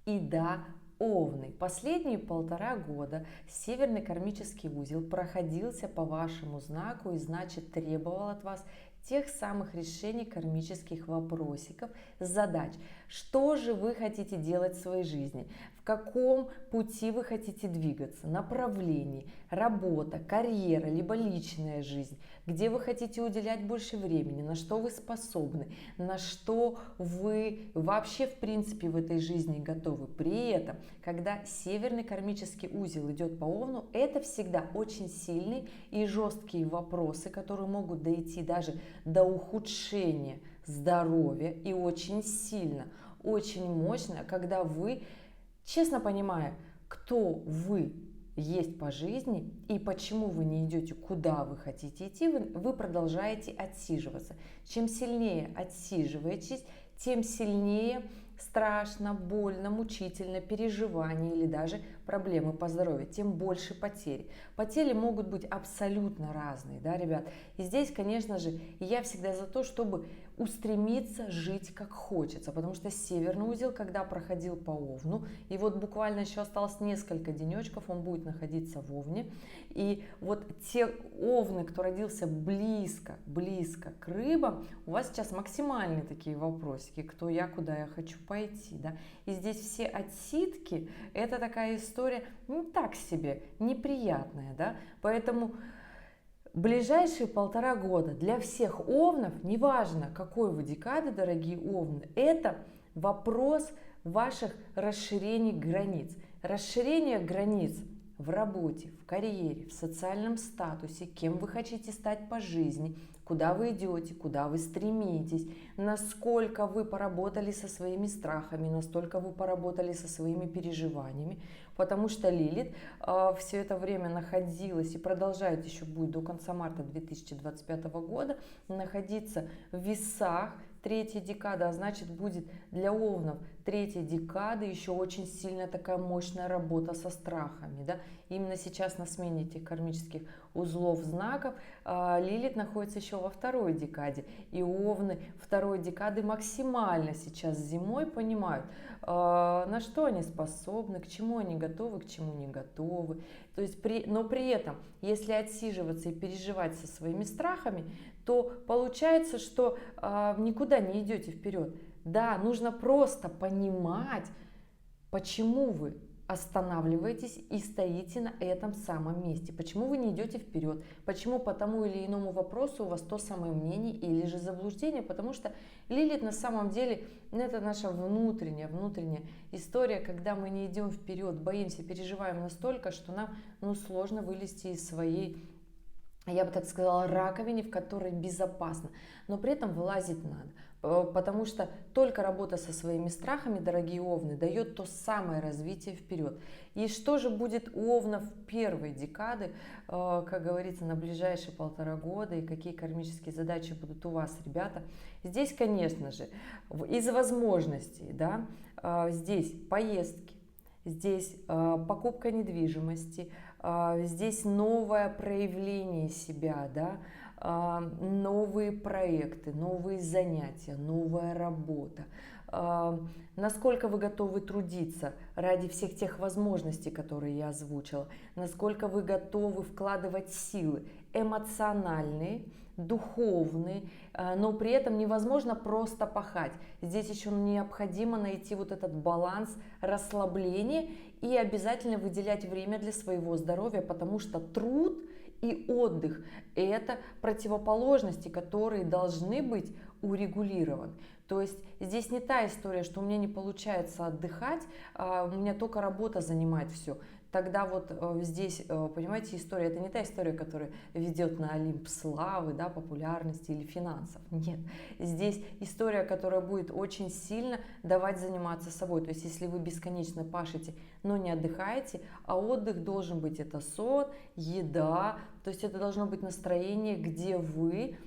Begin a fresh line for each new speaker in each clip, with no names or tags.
И да, Овны, последние 1,5 года северный кармический узел проходился по вашему знаку и значит требовал от вас тех самых решений кармических вопросиков, задач. Что же вы хотите делать в своей жизни? В каком пути вы хотите двигаться? Направлении, работа, карьера, либо личная жизнь? Где вы хотите уделять больше времени? На что вы способны? На что вы вообще в принципе в этой жизни готовы? При этом, когда северный кармический узел идет по Овну, это всегда очень сильные и жесткие вопросы, которые могут дойти даже до ухудшения здоровья, и очень сильно, очень мощно, когда вы, честно понимая, кто вы есть по жизни и почему вы не идете, куда вы хотите идти, вы продолжаете отсиживаться. Чем сильнее отсиживаетесь, тем сильнее страшно, больно, мучительно, переживания или даже проблемы по здоровью, тем больше потери. Потери могут быть абсолютно разные, да, ребят. И здесь, конечно же, я всегда за то, чтобы устремиться жить как хочется, потому что северный узел, когда проходил по Овну, и вот буквально еще осталось несколько денечков, он будет находиться в Овне, и вот те Овны, кто родился близко к рыбам, у вас сейчас максимальные такие вопросики, кто я, куда я хочу пойти, да, и здесь все отсидки, это такая история, ну, так себе, неприятная, да, поэтому ближайшие 1,5 года для всех овнов, неважно какой вы декады, дорогие овны, это вопрос ваших расширений границ. Расширение границ в работе, в карьере, в социальном статусе, кем вы хотите стать по жизни, куда вы идете, куда вы стремитесь, насколько вы поработали со своими страхами, настолько вы поработали со своими переживаниями, потому что Лилит все это время находилась и продолжает еще будет до конца марта 2025 года находиться в весах, третья декада, а значит будет для овнов третья декада еще очень сильная такая мощная работа со страхами, да? Именно сейчас на смене этих кармических узлов знаков Лилит находится еще во второй декаде, и овны второй декады максимально сейчас зимой понимают, на что они способны, к чему они готовы, к чему не готовы. То есть но при этом, если отсиживаться и переживать со своими страхами, то получается, что никуда не идете вперед. Да, нужно просто понимать, почему вы останавливаетесь и стоите на этом самом месте. Почему вы не идете вперед? Почему по тому или иному вопросу у вас то самое мнение или же заблуждение? Потому что Лилит на самом деле это наша внутренняя история, когда мы не идем вперед, боимся, переживаем настолько, что нам сложно вылезти из своей, я бы так сказала, раковине, в которой безопасно, но при этом вылазить надо. Потому что только работа со своими страхами, дорогие овны, дает то самое развитие вперед. И что же будет у овнов первой декады, как говорится, на ближайшие 1,5 года, и какие кармические задачи будут у вас, ребята? Здесь, конечно же, из возможностей, да, здесь поездки, здесь покупка недвижимости, здесь новое проявление себя, да, новые проекты, новые занятия, новая работа. Насколько вы готовы трудиться ради всех тех возможностей, которые я озвучила, насколько вы готовы вкладывать силы эмоциональные, духовные, но при этом невозможно просто пахать. Здесь еще необходимо найти вот этот баланс расслабления и обязательно выделять время для своего здоровья, потому что труд и отдых – это противоположности, которые должны быть урегулированы. То есть здесь не та история, что у меня не получается отдыхать, у меня только работа занимает все. Тогда вот здесь, понимаете, история, это не та история, которая ведет на Олимп славы, да, популярности или финансов. Нет, здесь история, которая будет очень сильно давать заниматься собой. То есть если вы бесконечно пашете, но не отдыхаете, а отдых должен быть это сон, еда, то есть это должно быть настроение, где вы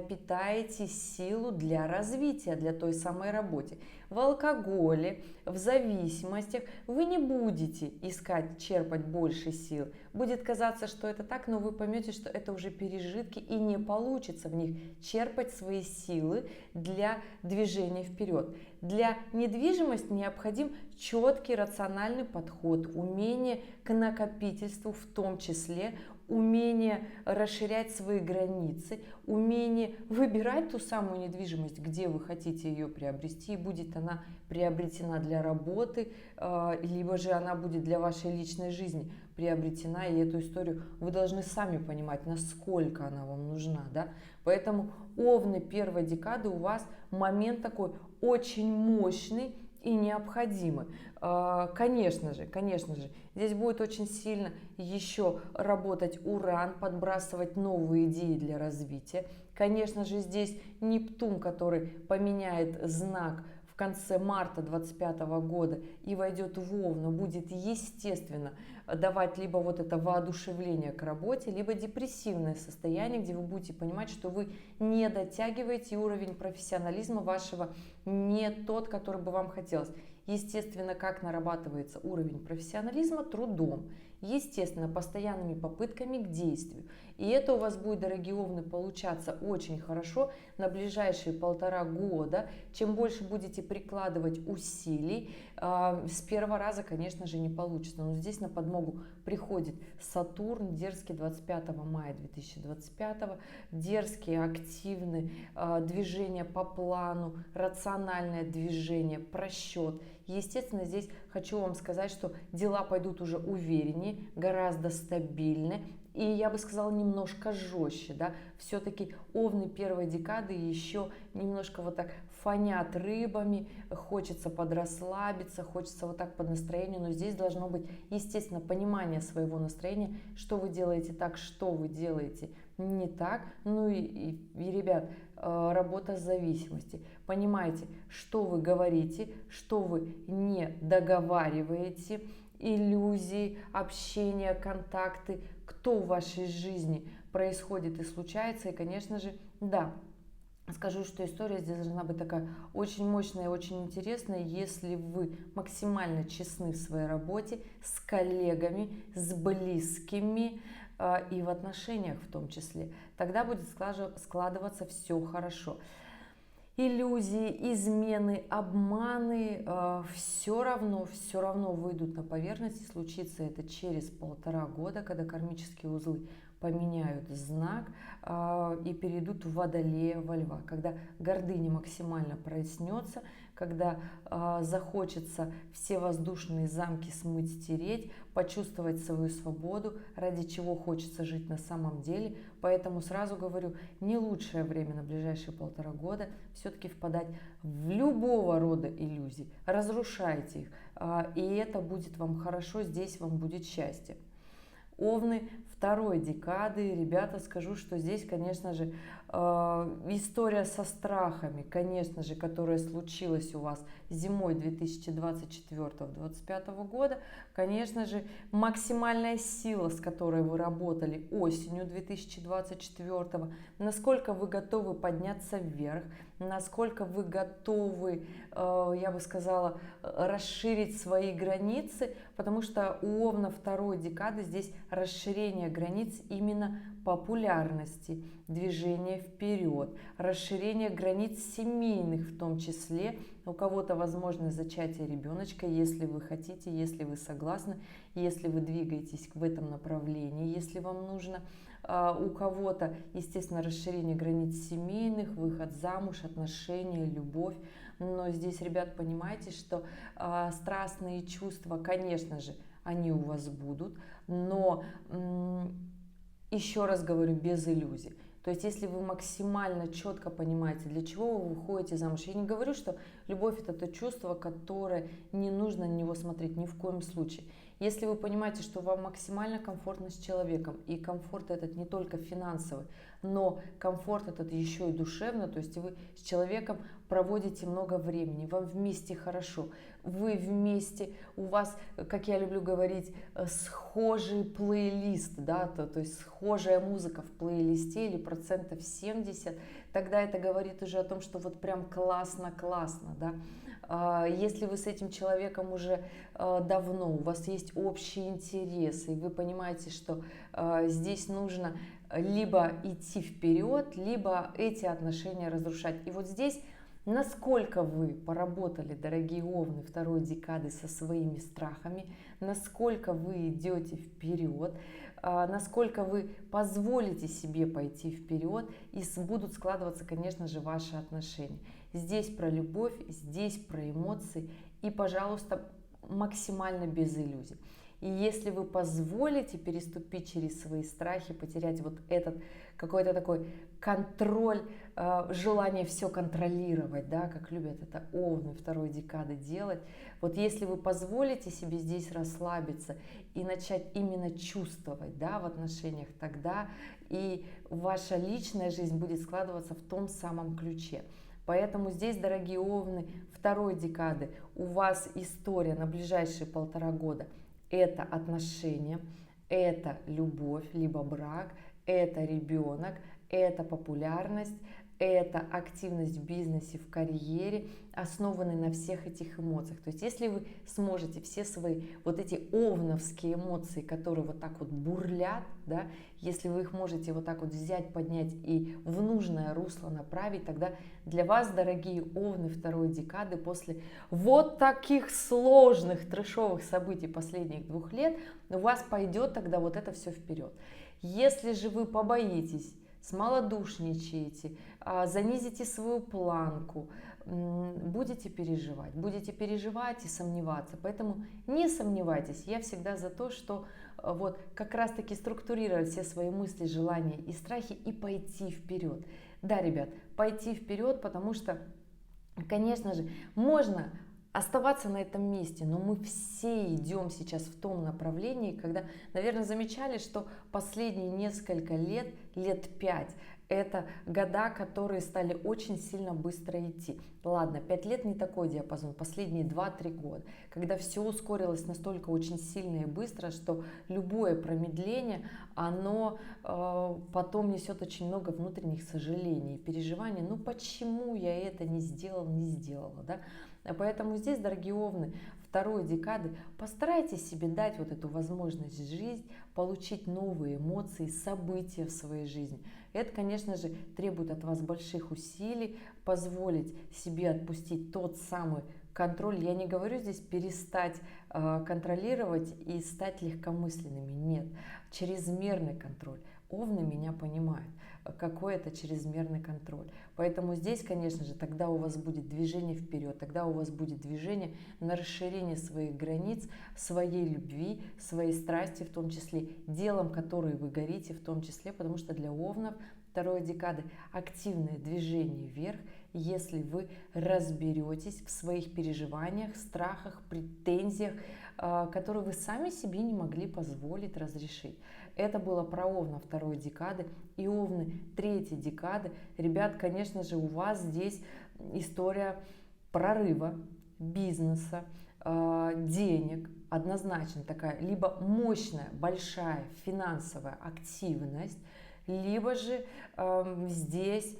питаете силу для развития, для той самой работы. В алкоголе, в зависимостях вы не будете искать черпать больше сил. Будет казаться, что это так, но вы поймете, что это уже пережитки и не получится в них черпать свои силы для движения вперед. Для недвижимости необходим четкий рациональный подход, умение к накопительству, в том числе умение расширять свои границы, умение выбирать ту самую недвижимость, где вы хотите ее приобрести, и будет она приобретена для работы, либо же она будет для вашей личной жизни приобретена, и эту историю вы должны сами понимать, насколько она вам нужна, да? Поэтому овны первой декады у вас момент такой очень мощный и необходимы. Конечно же, здесь будет очень сильно еще работать Уран, подбрасывать новые идеи для развития. Конечно же, здесь Нептун, который поменяет знак в конце марта 2025 года и войдет в Овну, будет естественно давать либо вот это воодушевление к работе, либо депрессивное состояние, где вы будете понимать, что вы не дотягиваете, уровень профессионализма вашего не тот, который бы вам хотелось. Естественно, как нарабатывается уровень профессионализма? Трудом. Естественно, постоянными попытками к действию. И это у вас будет, дорогие овны, получаться очень хорошо на ближайшие 1,5 года. Чем больше будете прикладывать усилий, с первого раза, конечно же, не получится. Но здесь на подмогу приходит Сатурн, дерзкий 25 мая 2025, дерзкие, активные движения по плану, рациональное движение, просчет. Естественно, здесь хочу вам сказать, что дела пойдут уже увереннее, гораздо стабильнее. И я бы сказала, немножко жестче, да, все-таки овны первой декады еще немножко вот так фонят рыбами, хочется подрасслабиться, хочется вот так под настроение, но здесь должно быть, естественно, понимание своего настроения, что вы делаете так, что вы делаете не так. Ну и ребят, работа с зависимостью. Понимаете, что вы говорите, что вы не договариваете, иллюзии, общение, контакты, кто в вашей жизни происходит и случается. И, конечно же, да, скажу, что история здесь должна быть такая очень мощная и очень интересная, если вы максимально честны в своей работе с коллегами, с близкими и в отношениях в том числе. Тогда будет складываться все хорошо. Иллюзии, измены, обманы все равно выйдут на поверхность. И случится это через 1,5 года, когда кармические узлы поменяют знак и перейдут в Водолея, во Льва, когда гордыня максимально проснется, когда захочется все воздушные замки смыть, стереть, почувствовать свою свободу, ради чего хочется жить на самом деле. Поэтому сразу говорю, не лучшее время на ближайшие 1,5 года все-таки впадать в любого рода иллюзии. Разрушайте их, и это будет вам хорошо, здесь вам будет счастье. Овны второй декады, ребята, скажу, что здесь, конечно же, история со страхами, конечно же, которая случилась у вас зимой 2024-2025 года, конечно же, максимальная сила, с которой вы работали осенью 2024, насколько вы готовы подняться вверх, насколько вы готовы, я бы сказала, расширить свои границы, потому что у Овна второй декады здесь расширение границ именно популярности, движение вперед, расширение границ семейных в том числе. У кого-то возможно зачатие ребеночка, если вы хотите, если вы согласны, если вы двигаетесь в этом направлении, если вам нужно. У кого-то, естественно, расширение границ семейных, выход замуж, отношения, любовь. Но здесь, ребят, понимаете, что страстные чувства, конечно же, они у вас будут, но еще раз говорю, без иллюзий. То есть, если вы максимально четко понимаете, для чего вы выходите замуж, я не говорю, что любовь это то чувство, которое не нужно на него смотреть ни в коем случае. Если вы понимаете, что вам максимально комфортно с человеком, и комфорт этот не только финансовый, но комфорт этот еще и душевно, то есть вы с человеком проводите много времени, вам вместе хорошо, вы вместе, у вас, как я люблю говорить, схожий плейлист, да, то есть схожая музыка в плейлисте или 70%, тогда это говорит уже о том, что вот прям классно, да. Если вы с этим человеком уже давно, у вас есть общие интересы, и вы понимаете, что здесь нужно либо идти вперед, либо эти отношения разрушать. И вот здесь, насколько вы поработали, дорогие овны, второй декады со своими страхами, насколько вы идете вперед, насколько вы позволите себе пойти вперед, и будут складываться, конечно же, ваши отношения. Здесь про любовь, здесь про эмоции, и, пожалуйста, максимально без иллюзий. И если вы позволите переступить через свои страхи, потерять вот этот какой-то такой контроль, желание все контролировать, да, как любят это овны второй декады делать, вот если вы позволите себе здесь расслабиться и начать именно чувствовать, да, в отношениях, тогда и ваша личная жизнь будет складываться в том самом ключе. Поэтому здесь, дорогие овны второй декады, у вас история на ближайшие 1,5 года. Это отношения, это любовь, либо брак, это ребенок, это популярность, это активность в бизнесе, в карьере, основанной на всех этих эмоциях. То есть если вы сможете все свои вот эти овновские эмоции, которые вот так вот бурлят, да, если вы их можете вот так вот взять, поднять и в нужное русло направить, тогда для вас, дорогие овны второй декады, после вот таких сложных трэшовых событий последних 2 лет, у вас пойдет тогда вот это все вперед. Если же вы побоитесь, смолодушничаете, занизите свою планку, будете переживать и сомневаться. Поэтому не сомневайтесь, я всегда за то, что вот как раз таки структурировать все свои мысли, желания и страхи и пойти вперед. Да, ребят, пойти вперед, потому что, конечно же, можно оставаться на этом месте, но мы все идем сейчас в том направлении, когда, наверное, замечали, что последние несколько лет 5, это года, которые стали очень сильно быстро идти. Ладно, 5 лет не такой диапазон, последние 2-3 года, когда все ускорилось настолько очень сильно и быстро, что любое промедление, оно потом несет очень много внутренних сожалений, переживаний. Ну почему я это не сделала, да? Поэтому здесь, дорогие овны второй декады, постарайтесь себе дать вот эту возможность жить, получить новые эмоции, события в своей жизни. Это, конечно же, требует от вас больших усилий, позволить себе отпустить тот самый контроль. Я не говорю здесь перестать контролировать и стать легкомысленными. Нет, чрезмерный контроль. Овны меня понимают, какой это чрезмерный контроль. Поэтому здесь, конечно же, тогда у вас будет движение вперед, тогда у вас будет движение на расширение своих границ, своей любви, своей страсти, в том числе делом, которое вы горите, в том числе, потому что для овнов второй декады активное движение вверх, если вы разберетесь в своих переживаниях, страхах, претензиях, которые вы сами себе не могли позволить разрешить. Это было про овна второй декады и овны третьей декады. Ребят, конечно же, у вас здесь история прорыва бизнеса, денег, однозначно такая, либо мощная, большая финансовая активность, либо же здесь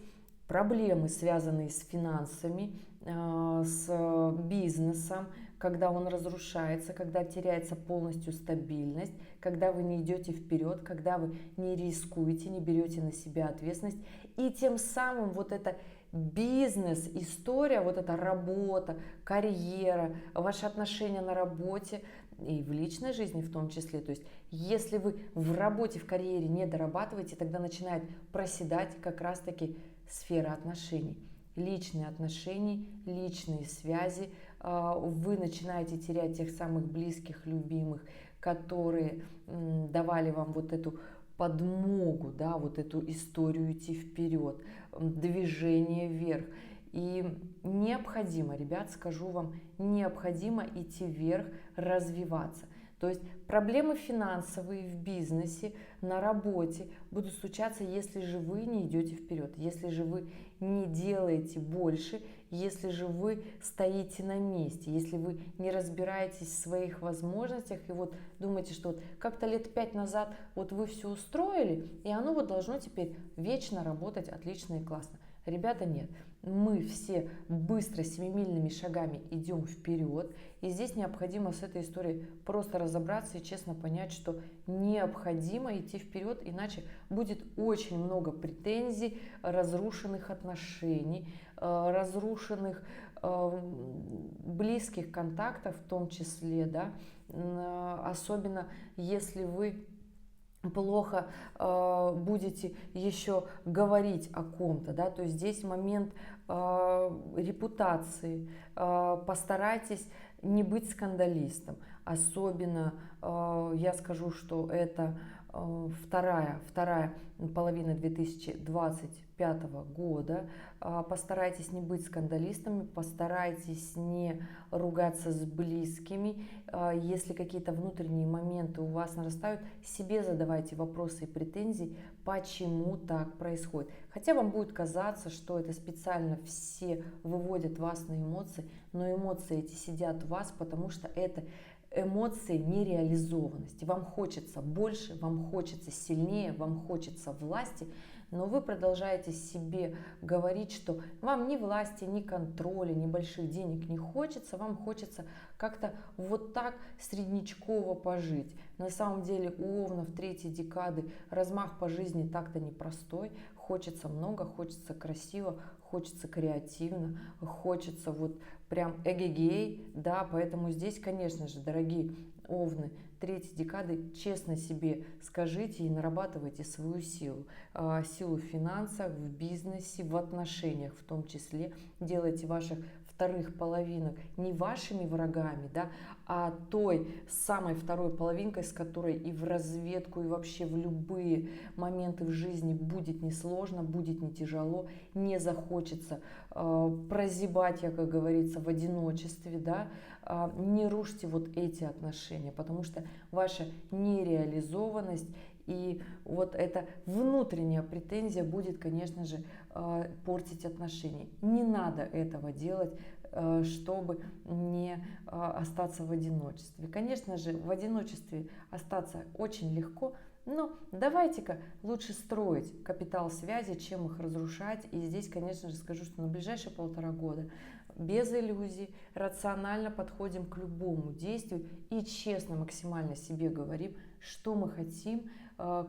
проблемы, связанные с финансами, с бизнесом, когда он разрушается, когда теряется полностью стабильность, когда вы не идете вперед, когда вы не рискуете, не берете на себя ответственность. И тем самым вот эта бизнес-история, вот эта работа, карьера, ваши отношения на работе и в личной жизни в том числе. То есть если вы в работе, в карьере не дорабатываете, тогда начинает проседать как раз-таки сфера отношений. Личные отношения, личные связи, вы начинаете терять тех самых близких, любимых, которые давали вам вот эту подмогу, да, вот эту историю идти вперед, движение вверх. И необходимо, ребят, скажу вам, необходимо идти вверх, развиваться. То есть проблемы финансовые в бизнесе, на работе будут случаться, если же вы не идете вперед, если же вы не делаете больше, если же вы стоите на месте, если вы не разбираетесь в своих возможностях и вот думаете, что вот как-то лет 5 назад вот вы все устроили, и оно вот должно теперь вечно работать отлично и классно. Ребята, нет. Мы все быстро, семимильными шагами идем вперед. И здесь необходимо с этой историей просто разобраться и честно понять, что необходимо идти вперед, иначе будет очень много претензий, разрушенных отношений, разрушенных близких контактов в том числе, да, особенно если вы плохо будете еще говорить о ком-то, да, то есть здесь момент репутации, постарайтесь не быть скандалистом, особенно я скажу, что это вторая половина 2025 года. Постарайтесь не быть скандалистами, постарайтесь не ругаться с близкими. Если какие-то внутренние моменты у вас нарастают, себе задавайте вопросы и претензии, почему так происходит. Хотя вам будет казаться, что это специально все выводят вас на эмоции, но эмоции эти сидят в вас, потому что это эмоции нереализованности. Вам хочется больше, вам хочется сильнее, вам хочется власти, но вы продолжаете себе говорить, что вам ни власти, ни контроля, ни больших денег не хочется, вам хочется как-то вот так среднячково пожить. На самом деле у овнов третьей декады размах по жизни так-то непростой, хочется много, хочется красиво, хочется креативно, хочется вот прям эгегей, да, поэтому здесь, конечно же, дорогие овны третьей декады, честно себе скажите и нарабатывайте свою силу. Силу в финансах, в бизнесе, в отношениях в том числе. Делайте ваших вторых половинок не вашими врагами, да, а той самой второй половинкой, с которой и в разведку, и вообще в любые моменты в жизни будет несложно, будет не тяжело, не захочется прозябать, я, как говорится, в одиночестве, да, не рушьте вот эти отношения, потому что ваша нереализованность и вот эта внутренняя претензия будет, конечно же, портить отношения. Не надо этого делать, чтобы не остаться в одиночестве. Конечно же, в одиночестве остаться очень легко, но давайте-ка лучше строить капитал связи, чем их разрушать. И здесь, конечно же, скажу, что на ближайшие 1,5 года без иллюзий, рационально подходим к любому действию и честно максимально себе говорим, что мы хотим,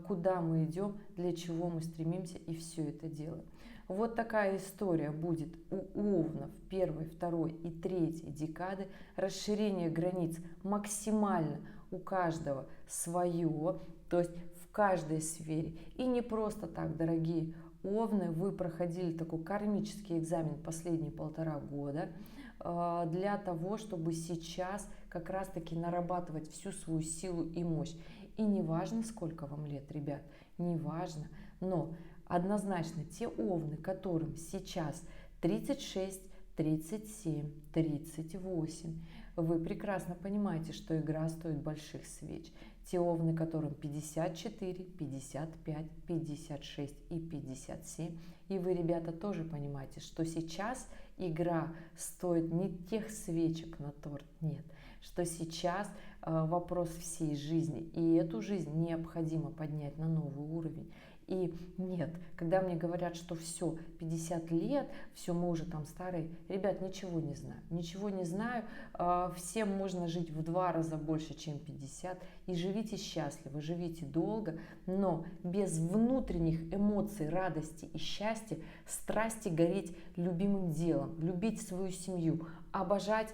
куда мы идем, для чего мы стремимся, и все это делаем. Вот такая история будет у овнов 1, 2 и 3 декады. Расширение границ максимально у каждого свое, то есть в каждой сфере. И не просто так, дорогие овны, вы проходили такой кармический экзамен последние 1,5 года для того, чтобы сейчас как раз-таки нарабатывать всю свою силу и мощь. И не важно, сколько вам лет, ребят, не важно, но однозначно те овны, которым сейчас 36, 37, 38, вы прекрасно понимаете, что игра стоит больших свеч. Те овны, которым 54, 55, 56 и 57, и вы, ребята, тоже понимаете, что сейчас игра стоит не тех свечек на торт, нет, что сейчас вопрос всей жизни, и эту жизнь необходимо поднять на новый уровень. И нет, когда мне говорят, что все, 50 лет, все, мы уже там старые, ребят, ничего не знаю, ничего не знаю, всем можно жить в 2 раза больше, чем 50, и живите счастливо, живите долго, но без внутренних эмоций, радости и счастья, страсти гореть любимым делом, любить свою семью, обожать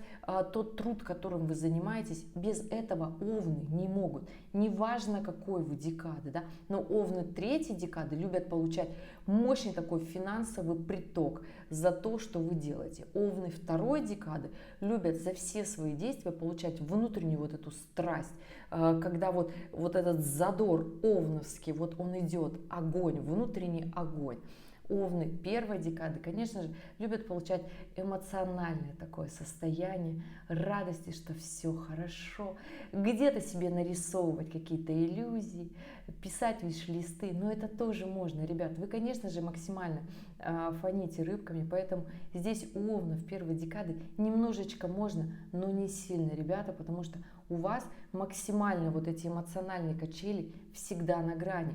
тот труд, которым вы занимаетесь, без этого овны не могут. Неважно, какой вы декады, да, но овны 3 декады любят получать мощный такой финансовый приток за то, что вы делаете. Овны 2 декады любят за все свои действия получать внутреннюю вот эту страсть, когда вот этот задор овновский, вот он идет, огонь, внутренний огонь. Овны первой декады, конечно же, любят получать эмоциональное такое состояние радости, что все хорошо, где-то себе нарисовывать какие-то иллюзии, писать виш-листы, но это тоже можно, ребят. Вы, конечно же, максимально фоните рыбками, поэтому здесь у Овнов первой декады немножечко можно, но не сильно, ребята, потому что у вас максимально вот эти эмоциональные качели всегда на грани.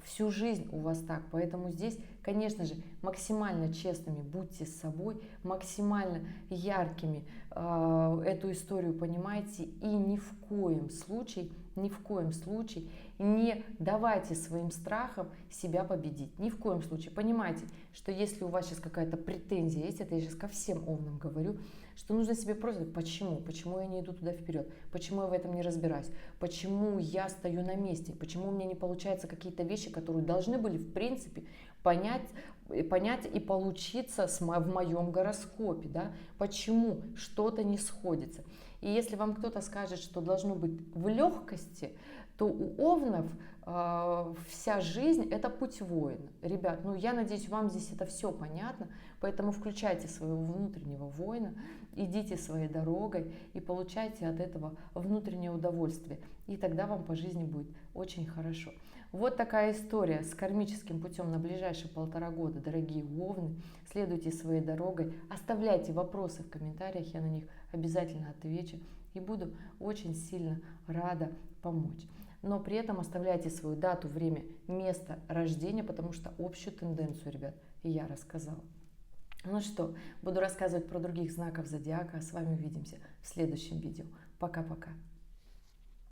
Всю жизнь у вас так, поэтому здесь, конечно же, максимально честными будьте с собой, максимально яркими эту историю понимайте и ни в коем случае не давайте своим страхам себя победить. Ни в коем случае. Понимайте, что если у вас сейчас какая-то претензия есть, это я сейчас ко всем овнам говорю, что нужно себе просто почему? Почему я не иду туда вперед? Почему я в этом не разбираюсь? Почему я стою на месте? Почему у меня не получаются какие-то вещи, которые должны были в принципе понять и получиться в моем гороскопе? Да? Почему что-то не сходится? И если вам кто-то скажет, что должно быть в легкости, то у овнов вся жизнь это путь воина. Ребят, ну я надеюсь, вам здесь это все понятно, поэтому включайте своего внутреннего воина, идите своей дорогой и получайте от этого внутреннее удовольствие. И тогда вам по жизни будет очень хорошо. Вот такая история с кармическим путем на ближайшие 1,5 года, дорогие овны. Следуйте своей дорогой, оставляйте вопросы в комментариях, я на них обязательно отвечу и буду очень сильно рада помочь. Но при этом оставляйте свою дату, время, место рождения, потому что общую тенденцию, ребят, я рассказала. Ну что, буду рассказывать про других знаков зодиака, а с вами увидимся в следующем видео. Пока-пока.